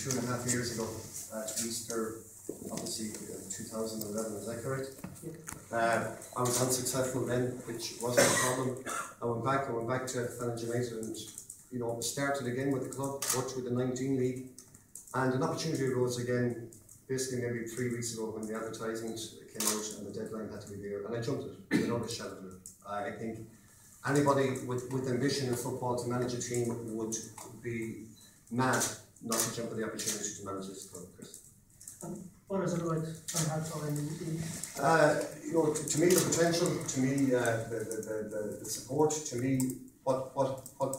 2.5 years ago at Easter, obviously 2011, is that correct? Yeah. I was unsuccessful then, which wasn't a problem. I went back to Fenage United and started again with the club, worked with the 19 league, and an opportunity arose again, basically maybe 3 weeks ago when the advertisement came out and the deadline had to be there, and I jumped it without a shadow of a doubt. I think anybody with ambition in football to manage a team would be mad not to jump at the opportunity to manage this club, Chris. What is it about Harps already? To me the potential, to me the support, to me what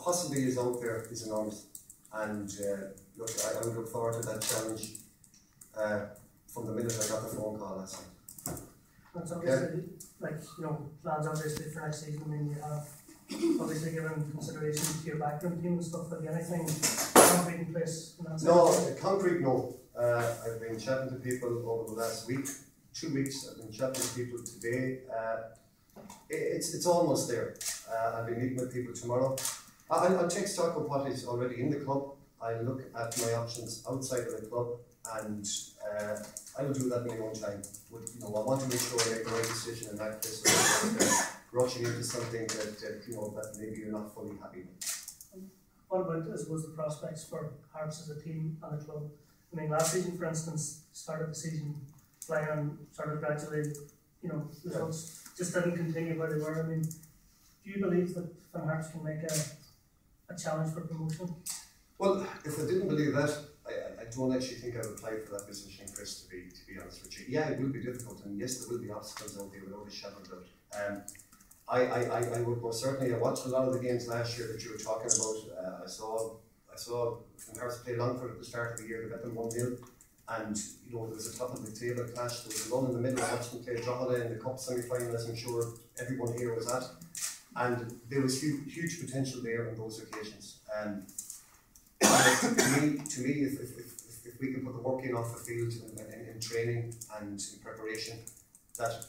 possibly is out there is enormous, and I would look forward to that challenge from the minute I got the phone call last night. That's obviously, plans obviously for next season. I mean, you have obviously given consideration to your backroom team and stuff. Have you anything concrete in place in that sense? No, concrete, no. I've been chatting to people over the last week, 2 weeks. I've been chatting to people today. It's almost there. I'll be meeting with people tomorrow. I'll take stock of what is already in the club. I'll look at my options outside of the club, and I will do that in my own time. I want to make sure I make the right decision in that case, so rushing into something that maybe you're not fully happy with. What about, I suppose, the prospects for Harps as a team and a club? I mean, last season, for instance, started the season flying and started gradually, results just didn't continue where they were. I mean, do you believe that Harps can make a challenge for promotion? Well, if I didn't believe that, I don't actually think I would apply for that position, Chris, to be honest with you. Yeah, it will be difficult, and yes, there will be obstacles out there without a shadow of doubt. I would most certainly, I watched a lot of the games last year that you were talking about. I saw Harps play Longford at the start of the year. They got them 1-0, and there was a top of the table clash. There was a run in the middle. I watched them play Drogheda in the cup semi-final, as I'm sure everyone here was at, and there was huge potential there on those occasions. To me, if we can put the work in off the field in training and in preparation, that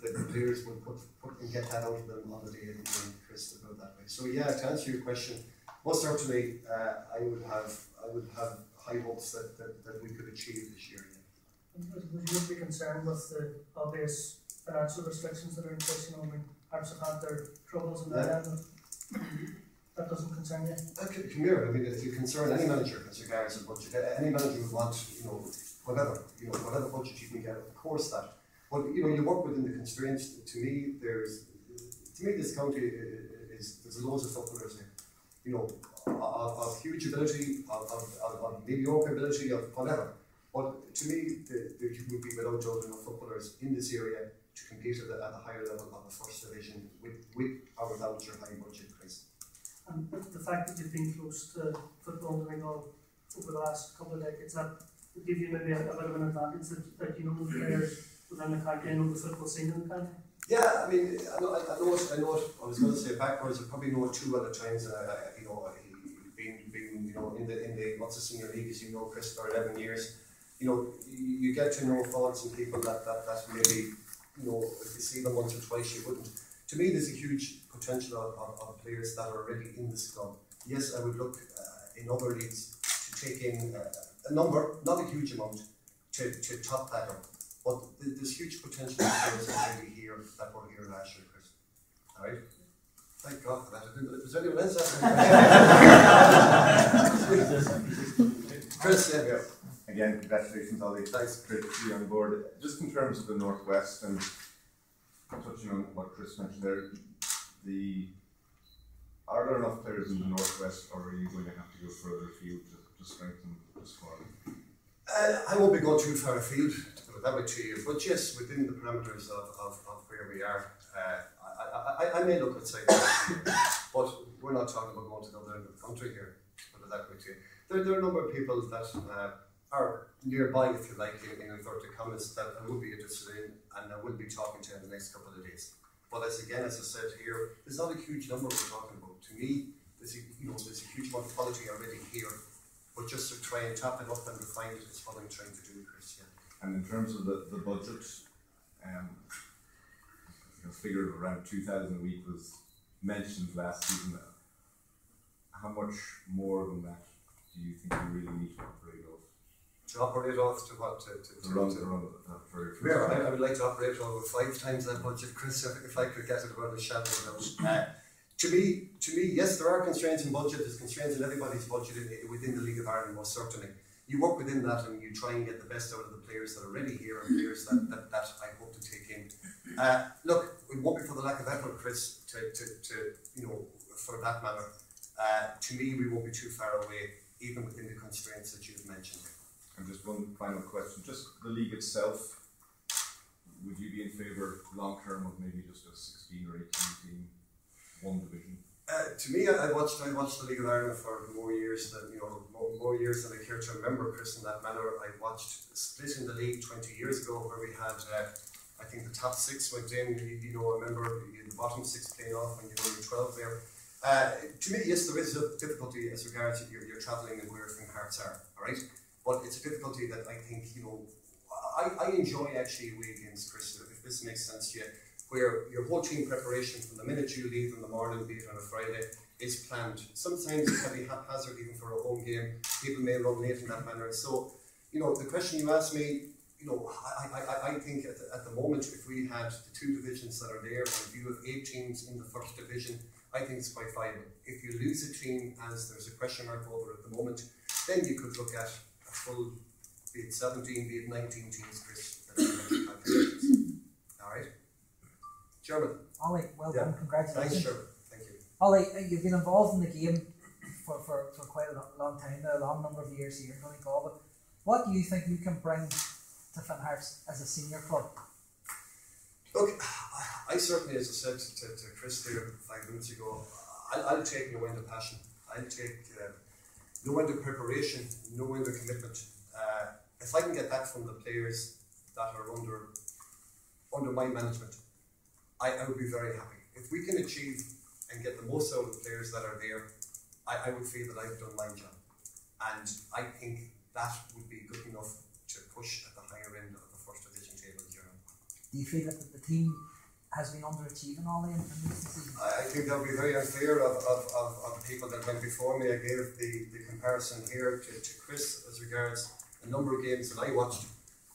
the players will put and get that out of them on the day of the game, Chris, to put it that way. So yeah, to answer your question, most certainly I would have high hopes that we could achieve this year. Yeah. Would you be concerned with the obvious financial restrictions that are in place? Harps have had their troubles in that end. That doesn't concern you? Come here. I mean, if you concern any manager as regards a budget, any manager would want, whatever budget you can get, of course that. But you work within the constraints. To me, this county there's loads of footballers here, of huge ability, of mediocre ability, of whatever. But to me, there would be without doubt enough footballers in this area to compete at a higher level of the first division with or without your high budget price. And the fact that you've been close to football and Donegal over the last couple of decades, that would give you maybe a bit of an advantage that you know the players within the county and know the football scene in the county? Yeah, I mean, I know it. I was going to say backwards. I probably know it 2 other times, and being in the what's the senior league, as you know, Chris, for 11 years. You get to know thoughts and people that maybe if you see them once or twice you wouldn't. To me, there's a huge potential of players that are already in this club. Yes, I would look in other leagues to take in a number, not a huge amount, to top that up. But there's huge potential of players already here that were here last year, Chris. All right? Thank God for that. Was there anyone else Chris, yeah. Again, congratulations, Ollie. Thanks. Great to see you on board. Just in terms of the Northwest, and touching on what Chris mentioned there, are there enough players in the Northwest, or are you going to have to go further afield to strengthen the squad? I won't be going too far afield, to put it that way to you, but yes, within the parameters of where we are, I may look outside, but we're not talking about going to the other end of the country here, to put it that way to you. There are a number of people that are nearby, if you like, in inverted commas, that I would be interested in, and I will be talking to in the next couple of days. But as I said here, there's not a huge number we're talking about. To me, there's a huge amount of quality already here, but just to try and tap it up and refine it is what I'm trying to do, Chris. Yeah. And in terms of the budget, a figure of around 2,000 a week was mentioned last season. How much more than that do you think you really need to operate off? operate off to what? To run very Where I would like to operate over 5 times that budget, Chris, if I could get it about a shadow of doubt. To me, yes, there are constraints in budget. There's constraints in everybody's budget within the League of Ireland, most certainly. You work within that and you try and get the best out of the players that are already here and players that I hope to take in. Look, it won't be for the lack of effort, Chris, for that matter. To me, we won't be too far away, even within the constraints that you've mentioned. And just one final question, just the league itself, would you be in favour long term of maybe just a 16 or 18 team, one division? To me, I watched the League of Ireland for more years than more years than I care to remember, Chris. In that manner, I watched splitting the league 20 years ago, where we had I think the top 6 went in. I remember the bottom 6 playing off, and you were 12 there. To me, yes, there is a difficulty as regards to you're travelling and where from Harps are, all right. But it's a difficulty that I think I enjoy actually away games, Chris. If this makes sense to you, where your whole team preparation from the minute you leave in the morning, be it on a Friday, is planned. Sometimes it can be haphazard even for a home game. People may run late in that manner. So, the question you asked me, I think at the moment, if we had the 2 divisions that are there, and if you have 8 teams in the first division, I think it's quite viable. If you lose a team, as there's a question mark over at the moment, then you could look at a full, be it 17, be it 19 teams, Chris. All right. German. Ollie, well done, congratulations. Thanks, German. Thank you. Ollie, you've been involved in the game for quite a long time now, a long number of years here in Donegal, but what do you think you can bring to Finn Harps as a senior club? Look, I certainly, as I said to Chris there 5 minutes ago, I'll take no end of passion. I'll take no end of preparation, no end of commitment. If I can get that from the players that are under my management, I would be very happy. If we can achieve and get the most out of the players that are there, I would feel that I've done my job. And I think that would be good enough to push at the higher end of the first division table in Europe. Do you feel that the team has been underachieving, Ollie, in recent seasons? I think that would be very unfair of people that went before me. I gave the comparison here to Chris as regards a number of games that I watched.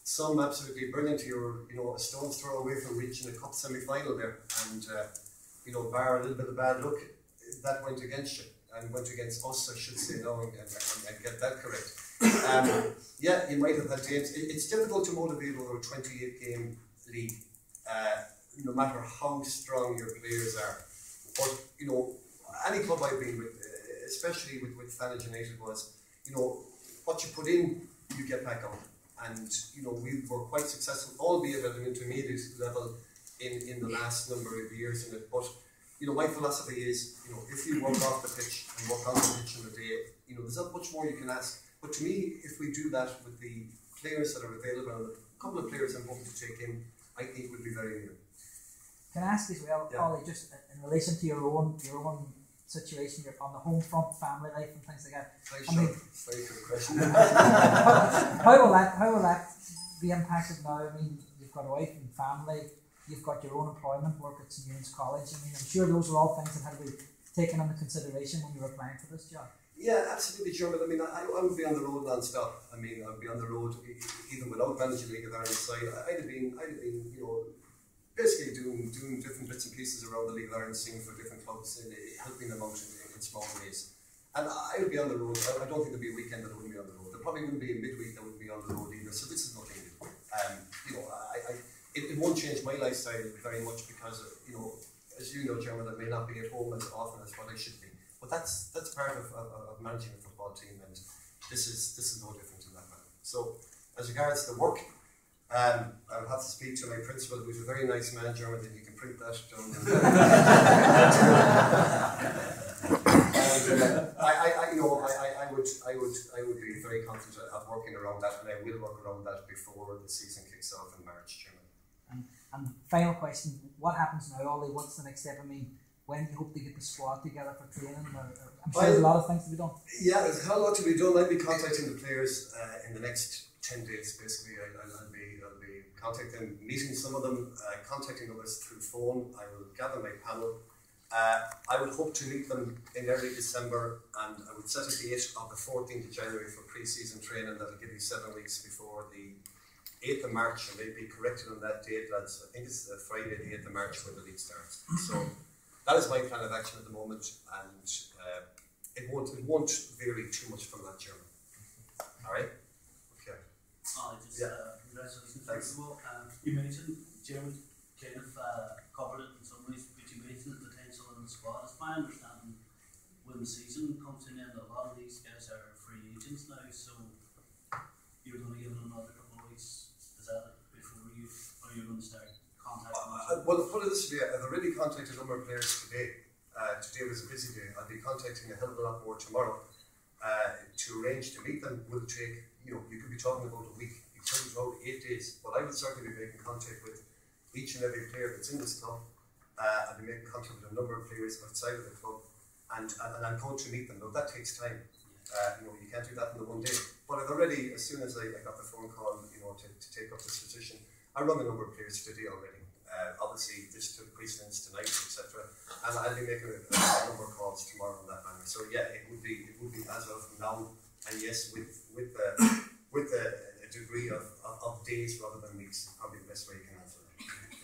Some absolutely brilliant. You were a stone's throw away from reaching a cup semi-final there, and bar a little bit of bad luck, that went against you and went against us, I should say now, and get that correct. Yeah, you might have had games. It's difficult to motivate over a 28-game league, no matter how strong your players are. But any club I've been with, especially with Fanage United, was what you put in, you get back out. And we were quite successful, albeit at an intermediate level in the last number of years in it. But my philosophy is, if you work off the pitch and work on the pitch in the day, there's not much more you can ask. But to me, if we do that with the players that are available, and a couple of players I'm hoping to take in, I think would be very near. Can I ask as well, yeah, Ollie, just in relation to your own situation, you're on the home front, family life and things like that. Very good question. how will that be impacted now? I mean, you've got a wife and family, you've got your own employment, work at St Mary's College. I mean, I'm sure those are all things that had to be taken into consideration when you were applying for this job. Yeah, absolutely, German. I mean, I would be on the road non-stop. I mean, I'd be on the road even without managing League of Ireland side. I'd have been, basically doing different bits and pieces around the League of Ireland scene for different clubs, and helping them out in small ways. And I would be on the road. I don't think there'd be a weekend that I wouldn't be on the road. There probably wouldn't be a midweek that wouldn't be on the road either. So this is nothing new. It won't change my lifestyle very much because as you know, German, I may not be at home as often as what I should be. But that's part of managing a football team, and this is no different in that matter. So as regards to the work, I will have to speak to my principal, who's a very nice man, German, and you can print that down. I would be very confident of working around that, and I will work around that before the season kicks off in March, German. And final question: what happens now, Ollie? What's the next step? I mean, when do you hope to get the squad together for training? I'm sure there's a lot of things to be done. Yeah, there's a lot to be done. I'll be contacting the players in the next 10 days. Basically, I'll be contacting them, meeting some of them, contacting others through phone. I will gather my panel, I would hope to meet them in early December, and I would set a date of the 14th of January for pre-season training. That'll give you 7 weeks before the 8th of March. I may be corrected on that date, lads. I think it's Friday the 8th of March when the league starts. So that is my plan of action at the moment, and it won't vary too much from that, Chairman. Alright? Okay. Congratulations. First of all, you mentioned, Chairman kind of covered it in some ways, but you mentioned the potential in the squad. It's my understanding when the season comes to an end, a lot of these guys are free agents now, so you're going to give them another couple of weeks. Is that before you, or you're going to start contacting them? Well, put it this way, I've already contacted a number of players today. Today was a busy day. I'll be contacting a hell of a lot more tomorrow. To arrange to meet them will take, you could be talking about a week, you could be talking about 8 days, but I would certainly be making contact with each and every player that's in this club. I'll be making contact with a number of players outside of the club, and I'm going to meet them. Now that takes time. You can't do that in the one day. But I've already, as soon as I got the phone call, to take up this position, I run a number of players today already. Obviously, this took precedence tonight, etc. And I'll be making a number of calls tomorrow on that manner. So yeah, it would be as of now, and yes, with a degree of days rather than weeks, probably the best way you can answer that.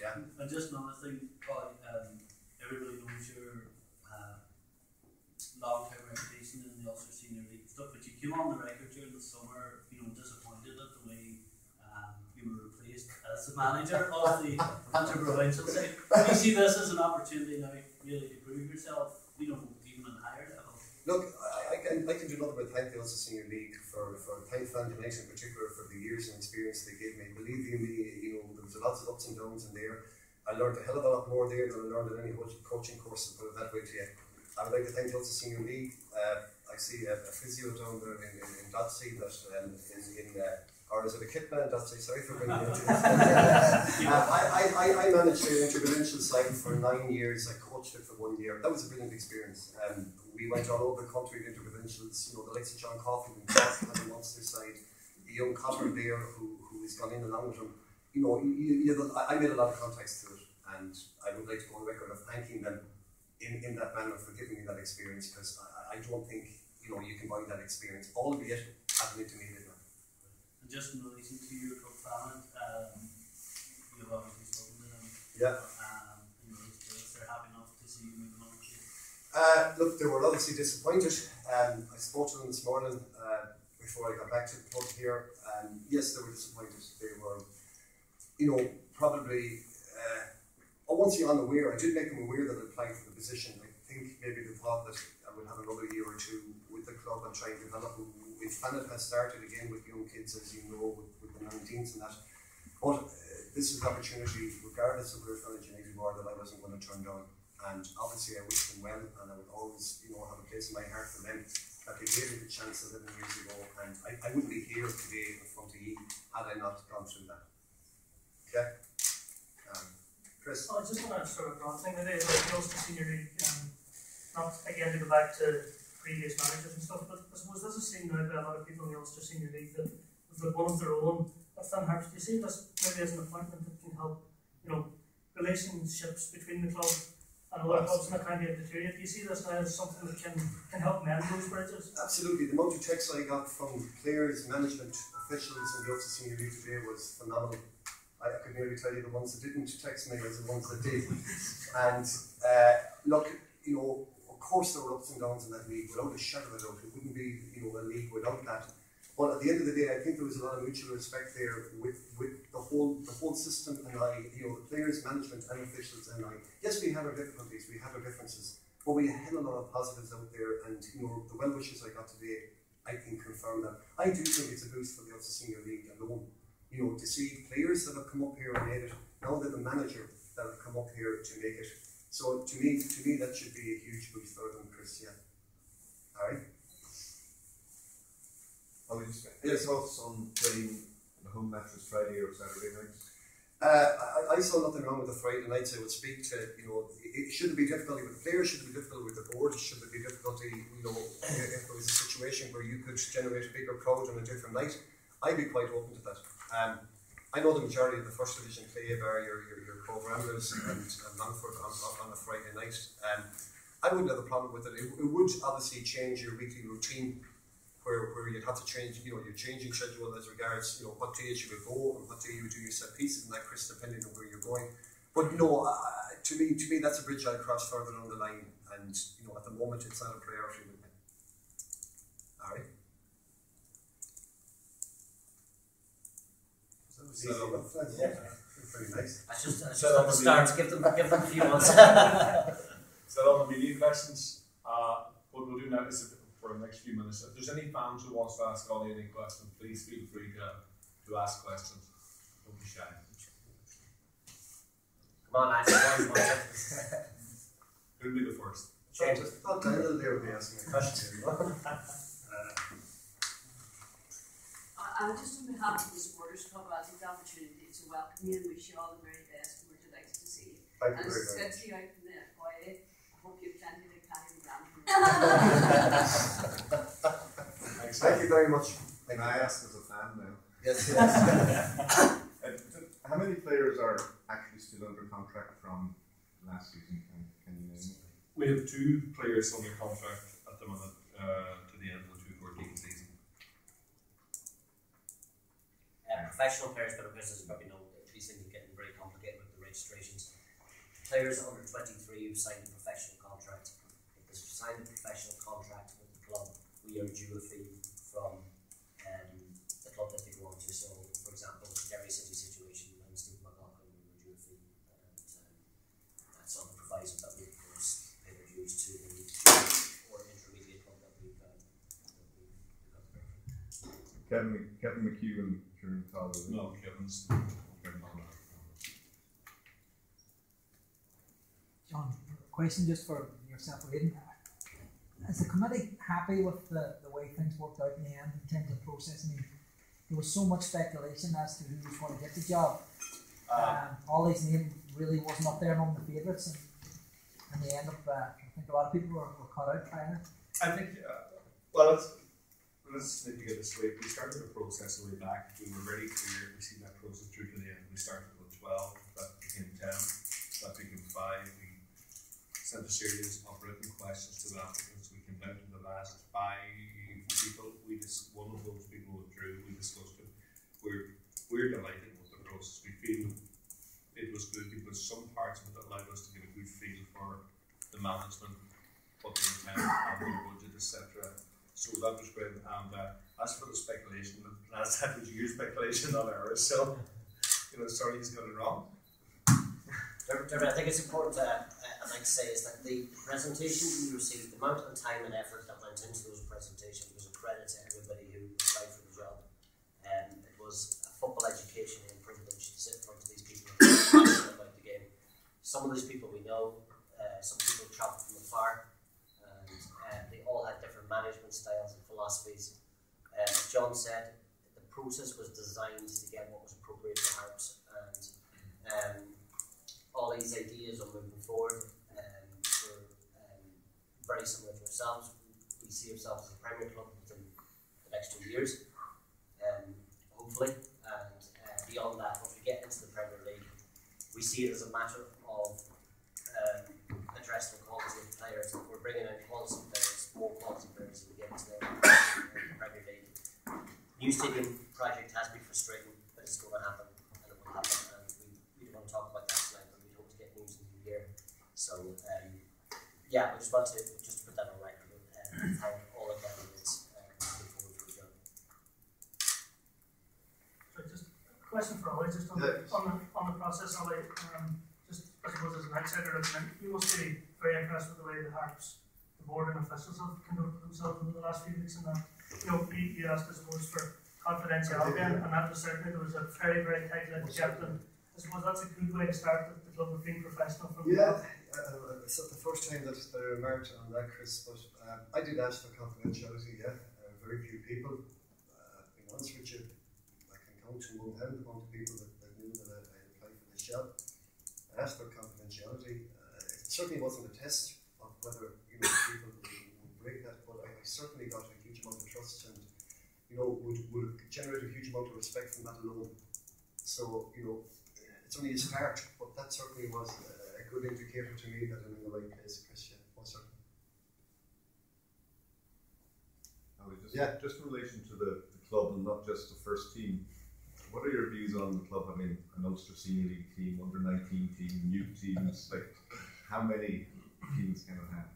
Yeah. And just another thing, Ollie, everybody knows your long-term reputation in the Ulster Senior League stuff, but you came on the record during the summer, disappointed at the way you were replaced as the manager of the inter-provincial side. Do you see this as an opportunity now, really, to prove yourself, even at higher level? Look, I can do nothing but thank the Ulster Senior League for thank Fan United in particular for the years and experience they gave me. Believe you me, there was lots of ups and downs in there. I learned a hell of a lot more there than I learned in any coaching course, to put it that way to you. I would like to thank the Ulster Senior League. I see a physio down there in Dotsey that or is it a Kitman? Sorry for bringing it into this. I managed the interprovincial side for 9 years. I coached it for 1 year. That was a brilliant experience. We went all over the country with interprovincials. The likes of John Coffey and Cork on the Munster side, the young Cotter there who has gone in along with him. I made a lot of contacts through it, and I would like to go on record of thanking them in that manner for giving me that experience, because I don't think you can buy that experience, albeit having intermediate. Just in relation to your club family, you've obviously spoken to them. Yeah. They're happy enough to see you moving on. Look, they were obviously disappointed. I spoke to them this morning before I got back to the club here. Yes, they were disappointed. They were, probably. Once you're unaware, I did make them aware that I applied for the position. I think maybe they thought that I would have another year or two with the club and try and develop. Planet has started again with young kids, as you know, with the 19s and that. But this is an opportunity, regardless of where Fan United were, that I wasn't going to turn down. And obviously, I wish them well, and I would always, have a place in my heart for them that they gave me the chance 11 years ago. And I wouldn't be here today in front of you had I not gone through that. Okay, Chris. I just want to sort of broad thing today about the Ulster Senior League, not again to go back to previous managers and stuff, but I suppose this is seen now by a lot of people in the Ulster Senior League that have one of their own. Within Harps, do you see this maybe as an appointment that can help, relationships between the club and other clubs in the county deteriorate? Do you see this now as something that can help mend those bridges? Absolutely. The amount of texts I got from players, management, officials in the Ulster Senior League today was phenomenal. I could nearly tell you the ones that didn't text me as the ones that did. And look, of course there were ups and downs in that league, without a shadow of a doubt. It wouldn't be, a league without that. But at the end of the day, I think there was a lot of mutual respect there with the whole system, and the players, management, and officials, and yes, we have our difficulties, we have our differences, but we had a lot of positives out there, and the well wishes I got today, I can confirm that. I do think it's a boost for the Ulster Senior League alone. To see players that have come up here and made it, now they're the manager that have come up here to make it. So to me, that should be a huge boost for them, Chris. Yeah. All right. Any thoughts on playing the home matches Friday or Saturday nights? I saw nothing wrong with the Friday nights. I would speak to, it shouldn't be difficulty with the players, shouldn't be difficult with the board, shouldn't be difficulty, if there was a situation where you could generate a bigger crowd on a different night, I'd be quite open to that. I know the majority of the first division play bar your Cove Ramblers and Longford on a Friday night. I wouldn't have a problem with it. It would obviously change your weekly routine, where you'd have to change, your changing schedule as regards, what days you would go and what day you would do your set pieces and that, Chris, depending on where you're going. But no, to me, that's a bridge I'll cross further down the line, and at the moment it's not a priority with me. All right. Yeah, very nice. I just at the start, give them a few months. So on the media questions, what we'll do now is for the next few minutes, if there's any fans who wants to ask Ollie any questions, please feel free to ask questions. Don't be shy. Come on, lads. Who'll be the first? Not Daniel there will be asking a question. And just on behalf of the supporters club, I'll take the opportunity to welcome you and wish you all the very best, and we're delighted to see you. Thank you and very as I much. said to you out in the foyer, I hope you have plenty to carry me down. Thank you very much. Can I ask as a fan now? Yes. How many players are actually still under contract from last season? Can you name them? We have 2 players under contract at the moment to the end of the 2014 season. Professional players, but as you probably know, these things are getting very complicated with the registrations. Players under 23 who've signed a professional contract. If they've signed a professional contract with the club, we are due a fee from the club that they go on to. So, for example, Derry City situation and Steve McLaughlin, we were due a fee, and that's on the proviso that we, of course, pay their dues to the or intermediate club that we've got there. Kevin McHugh and Kieran Fowler. No, Kevin's. John, question just for yourself, Aidan. Is the committee happy with the way things worked out in the end in terms of process? I mean, there was so much speculation as to who was going to get the job. Ollie's name really wasn't up there among the favourites, and they end up, I think a lot of people were cut out by it. I think, well, let's maybe get this straight. We started the process way back. We were very clear. We see that process through to the end. We started with 12, that became 10, that became 5. We sent a series of written questions to the applicants. We came down to the last 5 people. One of those people withdrew. We discussed it. We're delighted with the process. We feel it was good because some parts of it allowed us to get a good feel for the management, what they intend, and their budget, etc. So that was great. And as for the speculation, last time was your speculation, not ours. So, sorry, he's got it wrong. Dermot, I think it's important I'd like to say is that the presentations we received, the amount of time and effort that went into those presentations was a credit to everybody who applied for the job. It was a football education and privilege to sit in front of these people and be passionate about the game. Some of these people we know, some people travelled from afar, and they all had different management styles and philosophies. As John said, the process was designed to get what was appropriate for Harps, and all these ideas on moving forward were very similar to ourselves. We see ourselves as a Premier club within the next 2 years, hopefully, and beyond that, when we get into the Premier League, we see it as a matter of addressing the quality of players. If we're bringing in quality players, more quality players, we get into the Premier League. New stadium project has been frustrating, but it's going to happen, and it will happen, and we don't want to talk about that tonight, but we hope to get news in the new year. So, yeah, we just want to put that on record and thank all the candidates looking forward to the job. So just a question for Ollie, just on the process, Ollie, just I suppose as an outsider looking in, you must be very impressed with the way the Harps, the board and officials have conducted themselves over the last few weeks, and that you asked, I suppose, for confidentiality, and that was certainly, there was a very, very tight-lipped captain. I suppose that's a good way to start the club of being professional from It's not the first time that I remarked on that, Chris, but I did ask for confidentiality, very few people, being honest with you, I can count in one hand the amount of people that knew that I applied for this job. I asked for confidentiality. It certainly wasn't a test of whether people would break that, but I certainly got a huge amount of trust and would generate a huge amount of respect from that alone. So, you know, it's only a start, but that certainly was a good indicator to me that I'm in the right place, Chris. Most certainly. Just in relation to the club and not just the first team, what are your views on the club having an Ulster Senior League team, under 19 team, youth teams? Like, how many teams can it have?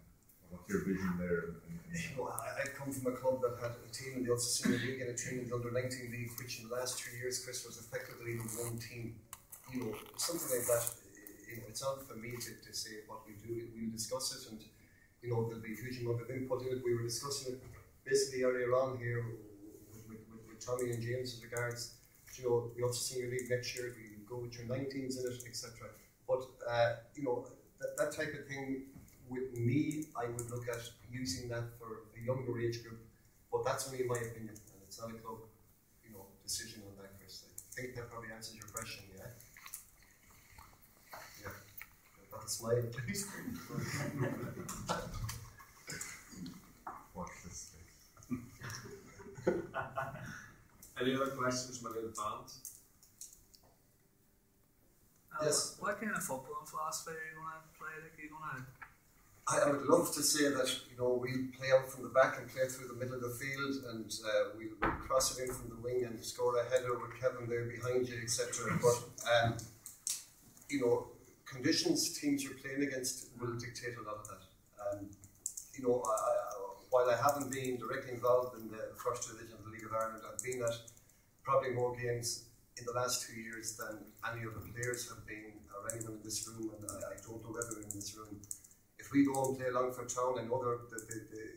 What's your vision there? You know, I come from a club that had a team in the Ulster Senior League and a team in the under 19 league, which in the last 3 years, Chris, was effectively the one team. You know, something like that. You know, it's not for me to say what we do. We'll discuss it, and you know, there'll be a huge amount of input in it. We were discussing it basically earlier on here with Tommy and James as regards, you know, the Ulster Senior League next year. We go with your 19s in it, etc. But you know, that type of thing. With me, I would look at using that for a younger age group, but that's only my opinion, and it's not a club, you know, decision on that, Chris. I think that probably answers your question, yeah? Yeah. Got a smile, please. Watch this space. Any other questions from any of the fans? Yes. What kind of football philosophy are you going to play? Like, are you going to? I would love to say that, you know, we'll play out from the back and play through the middle of the field, and we'll cross it in from the wing and score a header with Kevin there behind you, etc. But you know, conditions teams you're playing against will dictate a lot of that. You know, while I haven't been directly involved in the first division of the League of Ireland, I've been at probably more games in the last 2 years than any of the players have been, or anyone in this room, and I don't know everyone in this room. If we go and play Longford Town, I know that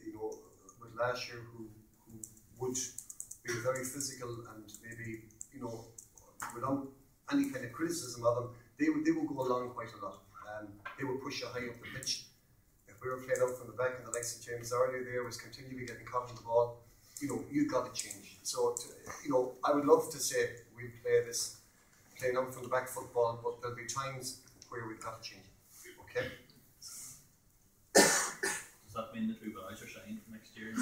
you know, with last year who would be very physical and maybe, you know, without any kind of criticism of them, they would go along quite a lot. They would push you high up the pitch. If we were playing out from the back and the likes of James Early there was continually getting caught on the ball, you know, you've got to change. So, you know, I would love to say we play this playing out from the back football, but there'll be times where we've got to change it. Okay? Does that mean the True Boys are signed for next year?